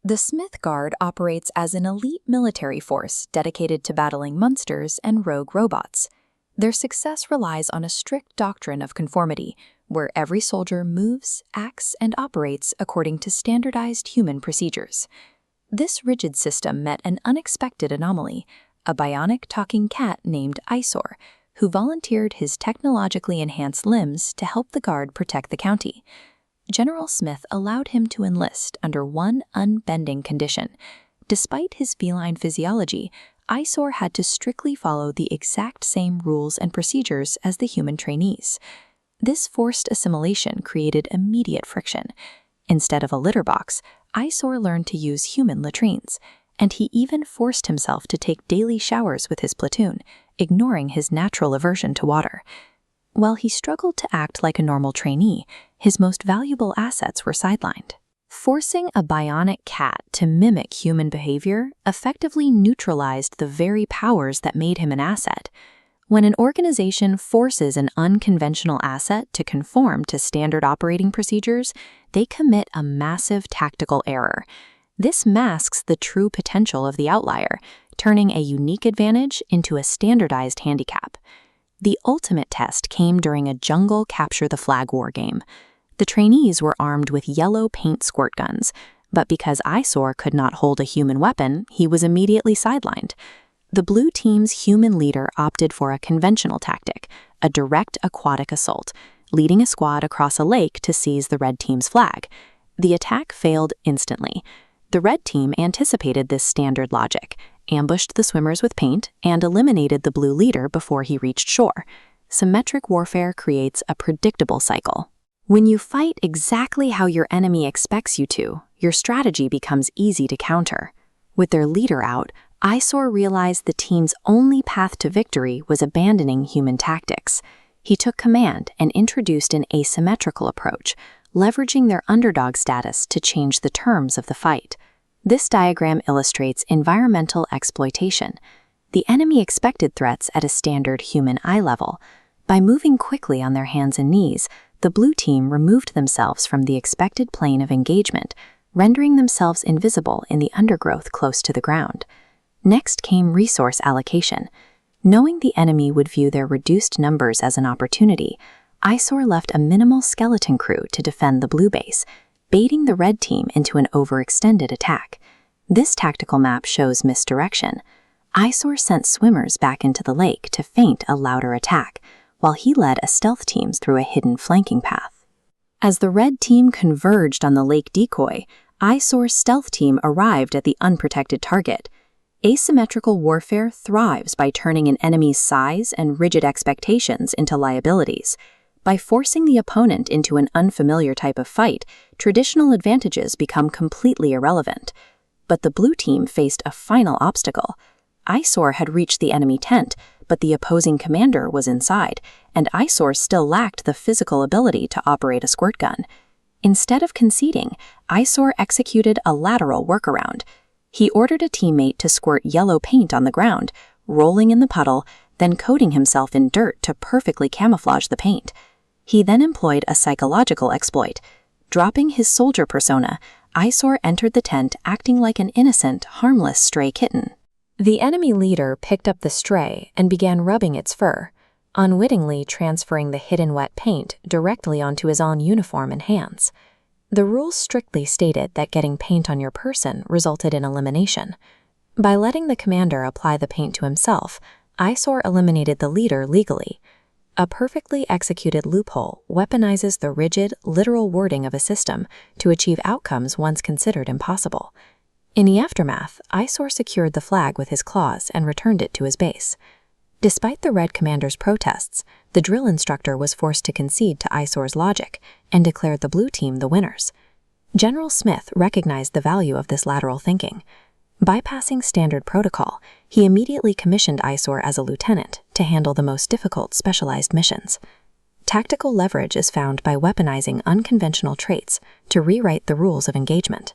The Smith Guard operates as an elite military force dedicated to battling monsters and rogue robots. Their success relies on a strict doctrine of conformity, where every soldier moves, acts, and operates according to standardized human procedures. This rigid system met an unexpected anomaly, a bionic talking cat named Eyesore, who volunteered his technologically enhanced limbs to help the Guard protect the county. General Smith allowed him to enlist under one unbending condition. Despite his feline physiology, Eyesore had to strictly follow the exact same rules and procedures as the human trainees. This forced assimilation created immediate friction. Instead of a litter box, Eyesore learned to use human latrines, and he even forced himself to take daily showers with his platoon, ignoring his natural aversion to water. While he struggled to act like a normal trainee, his most valuable assets were sidelined. Forcing a bionic cat to mimic human behavior effectively neutralized the very powers that made him an asset. When an organization forces an unconventional asset to conform to standard operating procedures, they commit a massive tactical error. This masks the true potential of the outlier, turning a unique advantage into a standardized handicap. The ultimate test came during a jungle capture-the-flag war game. The trainees were armed with yellow paint squirt guns, but because Eyesore could not hold a human weapon, he was immediately sidelined. The blue team's human leader opted for a conventional tactic, a direct aquatic assault, leading a squad across a lake to seize the red team's flag. The attack failed instantly. The red team anticipated this standard logic, ambushed the swimmers with paint, and eliminated the blue leader before he reached shore. Symmetric warfare creates a predictable cycle. When you fight exactly how your enemy expects you to, your strategy becomes easy to counter. With their leader out, Eyesore realized the team's only path to victory was abandoning human tactics. He took command and introduced an asymmetrical approach, leveraging their underdog status to change the terms of the fight. This diagram illustrates environmental exploitation. The enemy expected threats at a standard human eye level. By moving quickly on their hands and knees, the blue team removed themselves from the expected plane of engagement, rendering themselves invisible in the undergrowth close to the ground. Next came resource allocation. Knowing the enemy would view their reduced numbers as an opportunity, Eyesore left a minimal skeleton crew to defend the blue base, baiting the red team into an overextended attack. This tactical map shows misdirection. Eyesore sent swimmers back into the lake to feint a louder attack, while he led a stealth team through a hidden flanking path. As the red team converged on the lake decoy, Eyesore's stealth team arrived at the unprotected target. Asymmetrical warfare thrives by turning an enemy's size and rigid expectations into liabilities. By forcing the opponent into an unfamiliar type of fight, traditional advantages become completely irrelevant. But the blue team faced a final obstacle. Eyesore had reached the enemy tent, but the opposing commander was inside, and Eyesore still lacked the physical ability to operate a squirt gun. Instead of conceding, Eyesore executed a lateral workaround. He ordered a teammate to squirt yellow paint on the ground, rolling in the puddle, then coating himself in dirt to perfectly camouflage the paint. He then employed a psychological exploit. Dropping his soldier persona, Eyesore entered the tent acting like an innocent, harmless stray kitten. The enemy leader picked up the stray and began rubbing its fur, unwittingly transferring the hidden wet paint directly onto his own uniform and hands. The rules strictly stated that getting paint on your person resulted in elimination. By letting the commander apply the paint to himself, Eyesore eliminated the leader legally. A perfectly executed loophole weaponizes the rigid, literal wording of a system to achieve outcomes once considered impossible. In the aftermath, Eyesore secured the flag with his claws and returned it to his base. Despite the Red Commander's protests, the drill instructor was forced to concede to Eyesore's logic and declared the blue team the winners. General Smith recognized the value of this lateral thinking. Bypassing standard protocol, he immediately commissioned Eyesore as a lieutenant to handle the most difficult specialized missions. Tactical leverage is found by weaponizing unconventional traits to rewrite the rules of engagement.